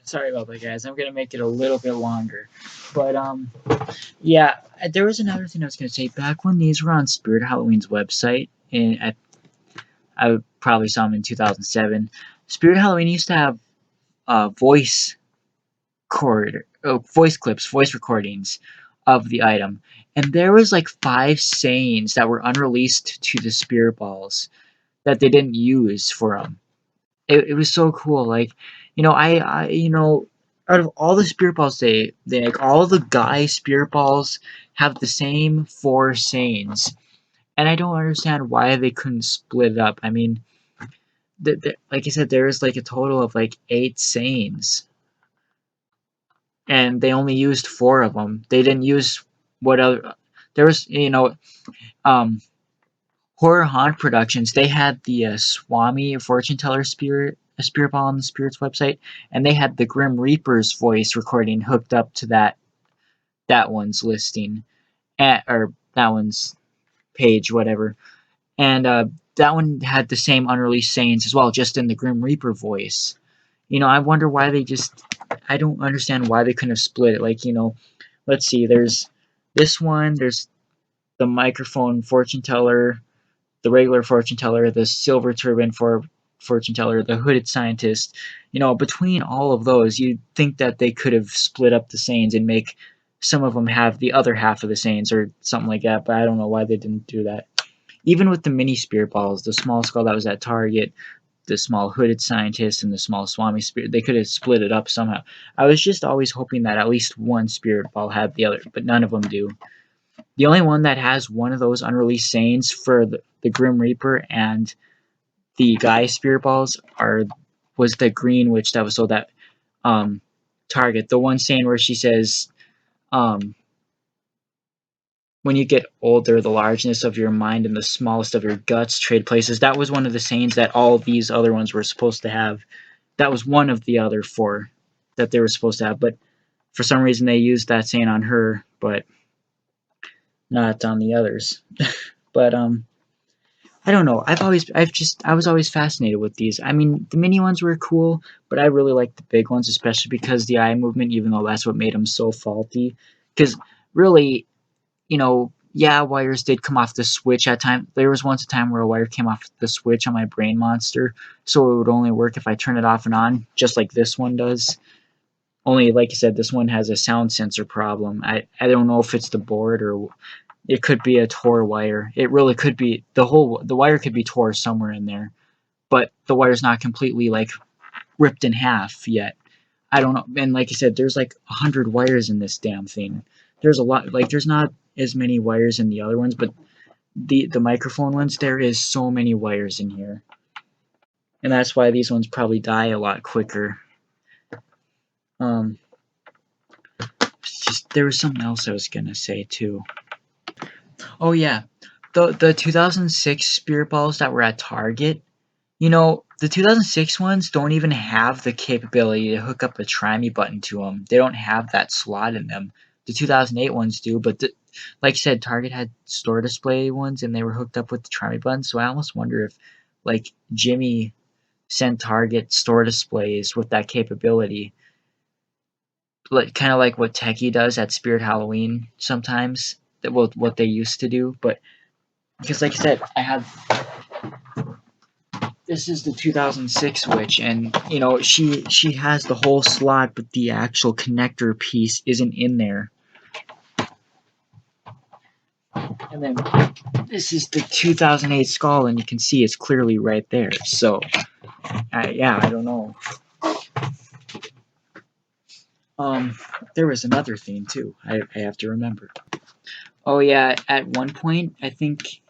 Sorry about that, guys. I'm gonna make it a little bit longer, but yeah. There was another thing I was gonna say. Back when these were on Spirit Halloween's website, and I probably saw them in 2007. Spirit Halloween used to have voice clips, voice recordings of the item, and there was like 5 sayings that were unreleased to the Spirit Balls that they didn't use for them. It was so cool. Like, out of all the Spirit Balls, they like all the guy Spirit Balls have the same 4 sayings, and I don't understand why they couldn't split it up. I mean, like I said, there is like a total of like 8 sayings, and they only used 4 of them. They didn't use what other. There was, um, Horror Haunt Productions. They had the Swami fortune teller spirit ball on the Spirit's website, and they had the Grim Reaper's voice recording hooked up to that one's listing, or that one's page, whatever. And that one had the same unreleased sayings as well, just in the Grim Reaper voice. I wonder why they just. I don't understand why they couldn't have split it. Like, let's see. There's this one. There's the microphone fortune teller, the regular fortune teller, the silver turban for fortune teller, the hooded scientist. Between all of those, you'd think that they could have split up the sayings and make some of them have the other half of the sayings or something like that. But I don't know why they didn't do that. Even with the mini spirit balls, the small skull that was at Target, the small hooded scientist, and the small Swami spirit, they could have split it up somehow. I was just always hoping that at least one spirit ball had the other, but none of them do. The only one that has one of those unreleased sayings for the Grim Reaper and the Guy Spirit Balls was the Green Witch that was sold at Target. The one saying where she says, um, when you get older, the largeness of your mind and the smallest of your guts trade places. That was one of the sayings that all these other ones were supposed to have. That was one of the other 4 that they were supposed to have, but for some reason they used that saying on her, but not on the others. But I don't know. I was always fascinated with these. I mean, the mini ones were cool, but I really liked the big ones, especially because the eye movement, even though that's what made them so faulty. Because really, yeah, wires did come off the switch at time. There was once a time where a wire came off the switch on my Brain Monster, so it would only work if I turn it off and on, just like this one does. Only, like I said, this one has a sound sensor problem. I don't know if it's the board or it could be a tore wire. It really could be the wire could be tore somewhere in there, but the wire's not completely like ripped in half yet. I don't know. And like I said, there's like 100 wires in this damn thing. There's a lot. Like there's not as many wires in the other ones, but the microphone ones, there is so many wires in here, and that's why these ones probably die a lot quicker. Um, there was something else I was gonna say too. Oh yeah, the 2006 Spirit Balls that were at Target. The 2006 ones don't even have the capability to hook up a Try-Me button to them. They don't have that slot in them. The 2008 ones do, but like I said, Target had store display ones, and they were hooked up with the Try-Me button. So I almost wonder if, like, Jimmy sent Target store displays with that capability, like kind of like what Techie does at Spirit Halloween sometimes. What they used to do, but because like I said, this is the 2006 Witch, and she has the whole slot, but the actual connector piece isn't in there. And then this is the 2008 Skull, and you can see it's clearly right there. So, yeah, I don't know. There was another thing too. I have to remember. Oh yeah, at one point I think.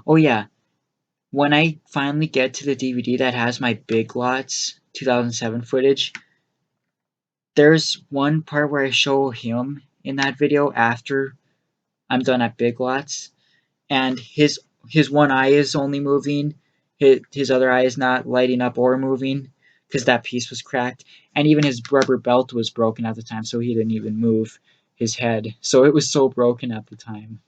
Oh yeah, when I finally get to the DVD that has my Big Lots 2007 footage, there's one part where I show him in that video after I'm done at Big Lots, and his one eye is only moving, his other eye is not lighting up or moving because that piece was cracked, and even his rubber belt was broken at the time, so he didn't even move his head. So it was so broken at the time.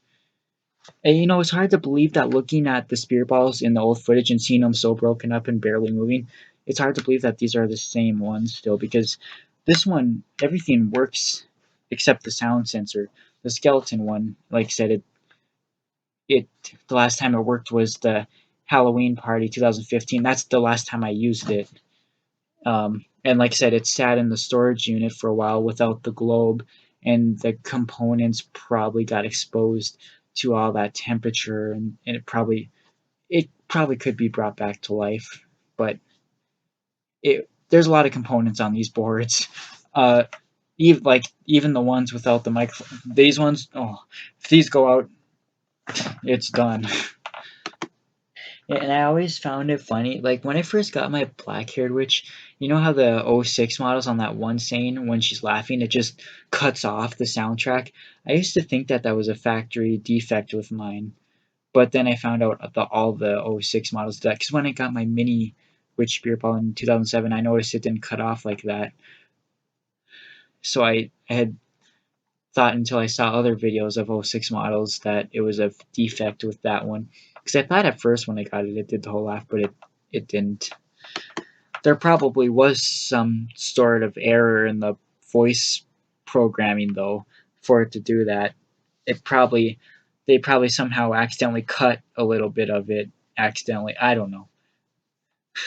And it's hard to believe that looking at the Spirit Balls in the old footage and seeing them so broken up and barely moving, it's hard to believe that these are the same ones still, because This one, everything works except the sound sensor. The skeleton one, like I said, it the last time it worked was the Halloween party 2015. That's the last time I used it. And like I said, it sat in the storage unit for a while without the globe, and the components probably got exposed to all that temperature, and it probably could be brought back to life, but there's a lot of components on these boards. Uh, even the ones without the microphone, these ones, oh, if these go out, it's done. And I always found it funny, like when I first got my black-haired witch, you know how the '06 models on that one scene when she's laughing, it just cuts off the soundtrack. I used to think that that was a factory defect with mine, but then I found out all the '06 models did that. Because when I got my mini witch spirit ball in 2007, I noticed it didn't cut off like that. So I had thought until I saw other videos of '06 models that it was a defect with that one. Because I thought at first when I got it, it did the whole laugh, but it didn't. There probably was some sort of error in the voice programming though for it to do that. It probably they probably somehow accidentally cut a little bit of it accidentally. I don't know.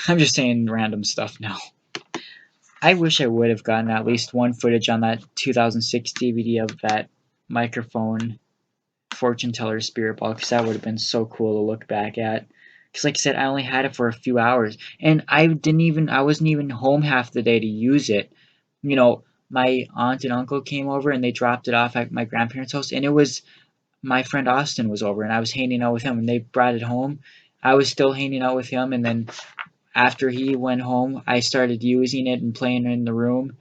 I'm just saying random stuff now. I wish I would have gotten at least one footage on that 2006 DVD of that microphone fortune teller spirit ball, because that would have been so cool to look back at. Because like I said, I only had it for a few hours, and I wasn't even home half the day to use it. You know, my aunt and uncle came over and they dropped it off at my grandparents' house, and it was my friend Austin was over, and I was hanging out with him, and they brought it home. I was still hanging out with him, and then after he went home, I started using it and playing in the room,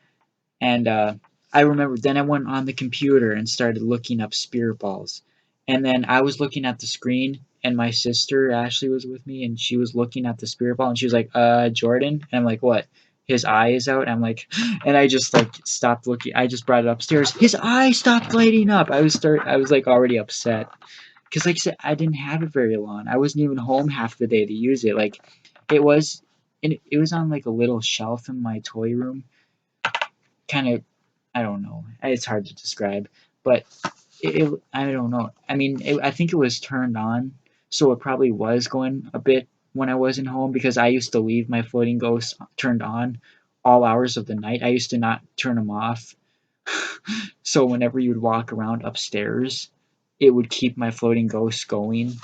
and I remember then I went on the computer and started looking up spirit balls. And then I was looking at the screen, and my sister Ashley was with me, and she was looking at the spirit ball, and she was like, Jordan? And I'm like, what? His eye is out. I'm like, and I just like stopped looking. I just brought it upstairs. His eye stopped lighting up. I was like already upset because like I said, I didn't have it very long. I wasn't even home half the day to use it. Like it was, and it was on like a little shelf in my toy room, kind of. I don't know. It's hard to describe, but I don't know. I mean, I think it was turned on, so it probably was going a bit when I wasn't home because I used to leave my floating ghosts turned on all hours of the night. I used to not turn them off. So whenever you'd walk around upstairs, it would keep my floating ghosts going.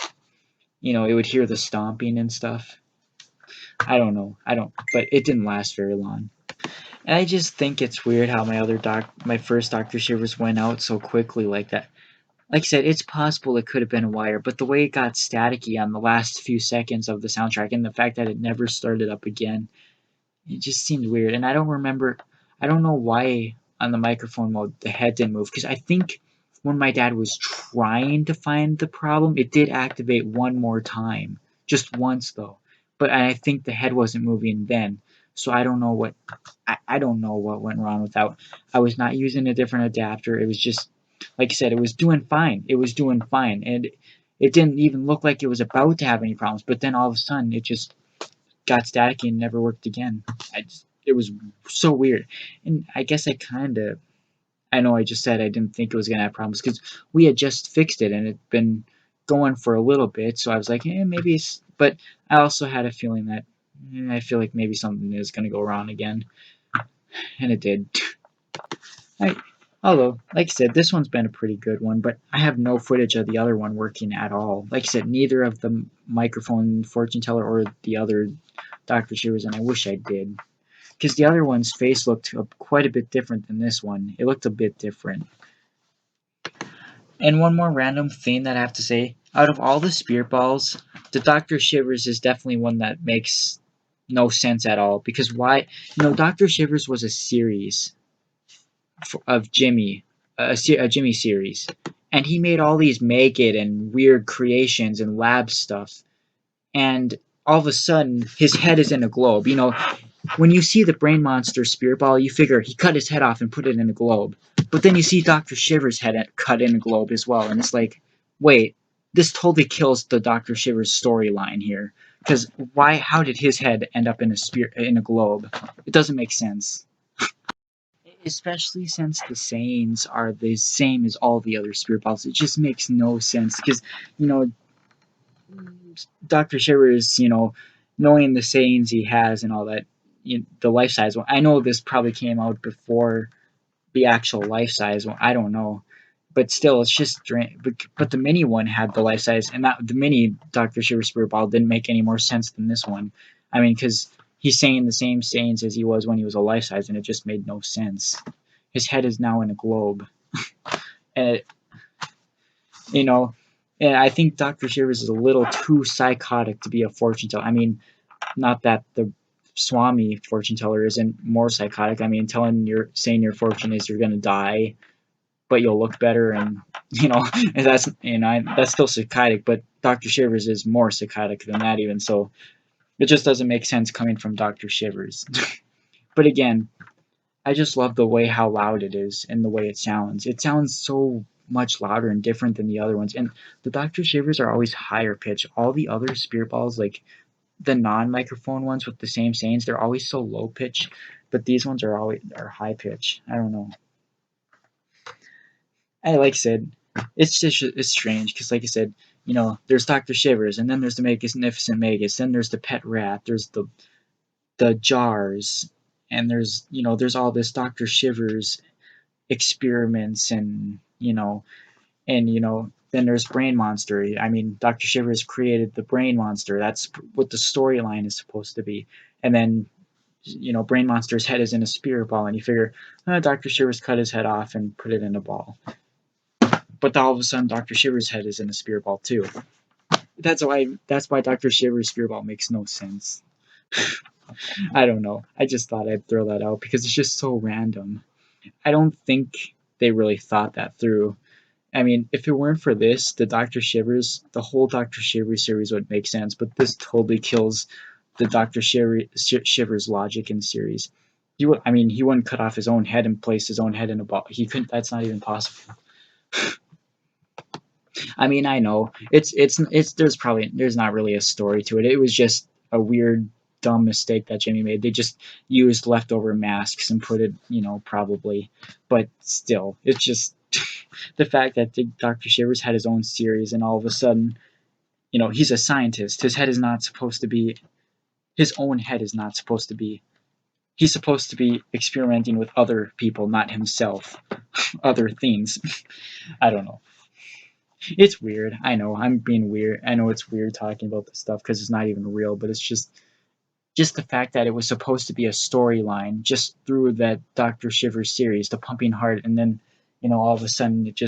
You know, it would hear the stomping and stuff. I don't know. I don't, but it didn't last very long. And I just think it's weird how my first Doctor Shivers went out so quickly like that. Like I said, it's possible it could have been a wire, but the way it got staticky on the last few seconds of the soundtrack and the fact that it never started up again, it just seemed weird. And I don't know why on the microphone mode the head didn't move, because I think when my dad was trying to find the problem, it did activate one more time, just once though. But I think the head wasn't moving then, so I don't know what went wrong with that. I was not using a different adapter. It was just like I said, it was doing fine. It was doing fine, and it didn't even look like it was about to have any problems. But then all of a sudden, it just got staticky and never worked again. It was so weird, and I guess I know I just said I didn't think it was gonna have problems because we had just fixed it and it'd been going for a little bit. So I was like, maybe it's. But I also had a feeling that I feel like maybe something is gonna go wrong again, and it did. I, Although, like I said, this one's been a pretty good one, but I have no footage of the other one working at all. Like I said, neither of the microphone fortune teller or the other Dr. Shivers, and I wish I did. Because the other one's face looked quite a bit different than this one. It looked a bit different. And one more random thing that I have to say, out of all the spirit balls, the Dr. Shivers is definitely one that makes no sense at all. Because why? Dr. Shivers was a series of Jimmy, a Jimmy series, and he made all these make it and weird creations and lab stuff. And all of a sudden, his head is in a globe. When you see the Brain Monster Spirit Ball, you figure he cut his head off and put it in a globe. But then you see Doctor Shivers' head cut in a globe as well, and it's like, wait, this totally kills the Doctor Shivers storyline here. Because why? How did his head end up in a globe? It doesn't make sense. especially since the sayings are the same as all the other spirit balls. It just makes no sense because, you know, Dr. Shivers, knowing the sayings he has and all that, the life size one. I know this probably came out before the actual life size one. I don't know. But still, it's just strange. But the mini one had the life size, and that the mini Dr. Shivers Spirit Ball didn't make any more sense than this one. I mean, because he's saying the same sayings as he was when he was a life size, and it just made no sense. His head is now in a globe, and you know, and I think Dr. Shivers is a little too psychotic to be a fortune teller. I mean, not that the Swami fortune teller isn't more psychotic. I mean, saying your fortune is you're gonna die, but you'll look better, and and that's still psychotic. But Dr. Shivers is more psychotic than that, even so. It just doesn't make sense coming from Dr. Shivers. But again, I just love the way how loud it is and the way it sounds. It sounds so much louder and different than the other ones. And the Dr. Shivers are always higher pitch. All the other spirit balls, like the non-microphone ones with the same sayings, they're always so low pitch. But these ones are high pitch. I don't know. And like I said, it's strange because like I said, there's Dr. Shivers, and then there's the Magnificent Magus, then there's the Pet Rat, there's the jars, and there's all this Dr. Shivers experiments, and then there's Brain Monster. I mean, Dr. Shivers created the Brain Monster. That's what the storyline is supposed to be. And then Brain Monster's head is in a spirit ball, and you figure, Dr. Shivers cut his head off and put it in a ball. But all of a sudden, Dr. Shivers' head is in a spirit ball too. That's why Dr. Shivers' spirit ball makes no sense. I don't know. I just thought I'd throw that out because it's just so random. I don't think they really thought that through. I mean, if it weren't for this, the whole Dr. Shivers series would make sense, but this totally kills the Shivers logic in the series. He wouldn't cut off his own head and place his own head in a ball. He couldn't. That's not even possible. I mean, I know there's not really a story to it. It was just a weird, dumb mistake that Jimmy made. They just used leftover masks and put it, probably, but still, it's just the fact that Dr. Shivers had his own series, and all of a sudden, he's a scientist. His own head is not supposed to be. He's supposed to be experimenting with other people, not himself. Other things. I don't know. It's weird. I know. I'm being weird. I know it's weird talking about this stuff because it's not even real, but it's just the fact that it was supposed to be a storyline just through that Dr. Shivers series, the Pumping Heart, and then, all of a sudden it,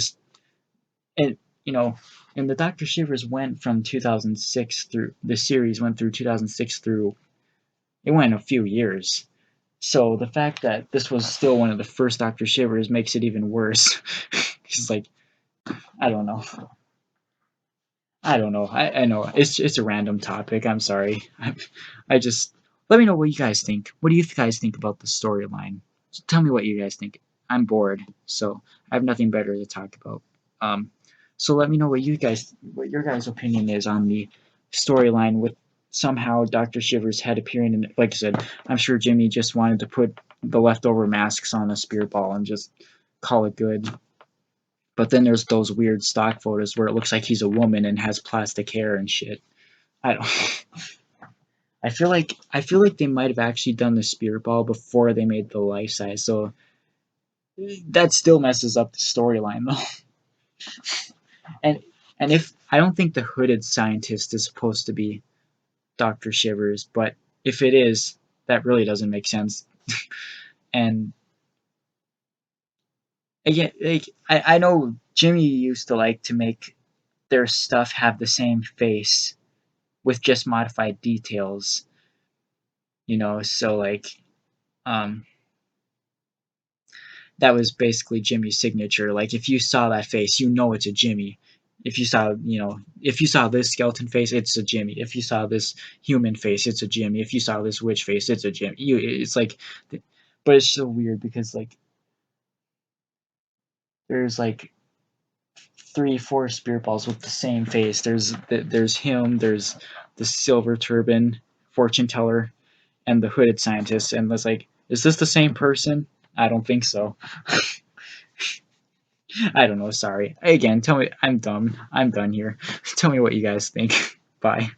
and the Dr. Shivers went from 2006 through, the series went through 2006 through, it went a few years. So the fact that this was still one of the first Dr. Shivers makes it even worse. It's like, I don't know. I don't know. I know it's a random topic. I'm sorry. I just let me know what you guys think. What do you guys think about the storyline? Tell me what you guys think. I'm bored, so I have nothing better to talk about. Um, so let me know what your guys' opinion is on the storyline with somehow Dr. Shivers' head appearing in. Like I said, I'm sure Jimmy just wanted to put the leftover masks on a spirit ball and just call it good. But then there's those weird stock photos where it looks like he's a woman and has plastic hair and shit. I don't. I feel like they might have actually done the spirit ball before they made the life size. So that still messes up the storyline though. And if I don't think the hooded scientist is supposed to be Dr. Shivers, but if it is, that really doesn't make sense. And again, like I know Jimmy used to like to make their stuff have the same face with just modified details, so like um that was basically Jimmy's signature. Like if you saw that face, it's a Jimmy. If you saw this skeleton face, it's a Jimmy. If you saw this human face, it's a Jimmy. If you saw this witch face, it's a Jimmy. It's like, but it's so weird because like there's like 3, 4 spirit balls with the same face. There's him. There's the silver turban fortune teller and the hooded scientist, and it's like, is this the same person? I don't think so. I don't know. Sorry. Again, tell me. I'm dumb. I'm done here. Tell me what you guys think. Bye.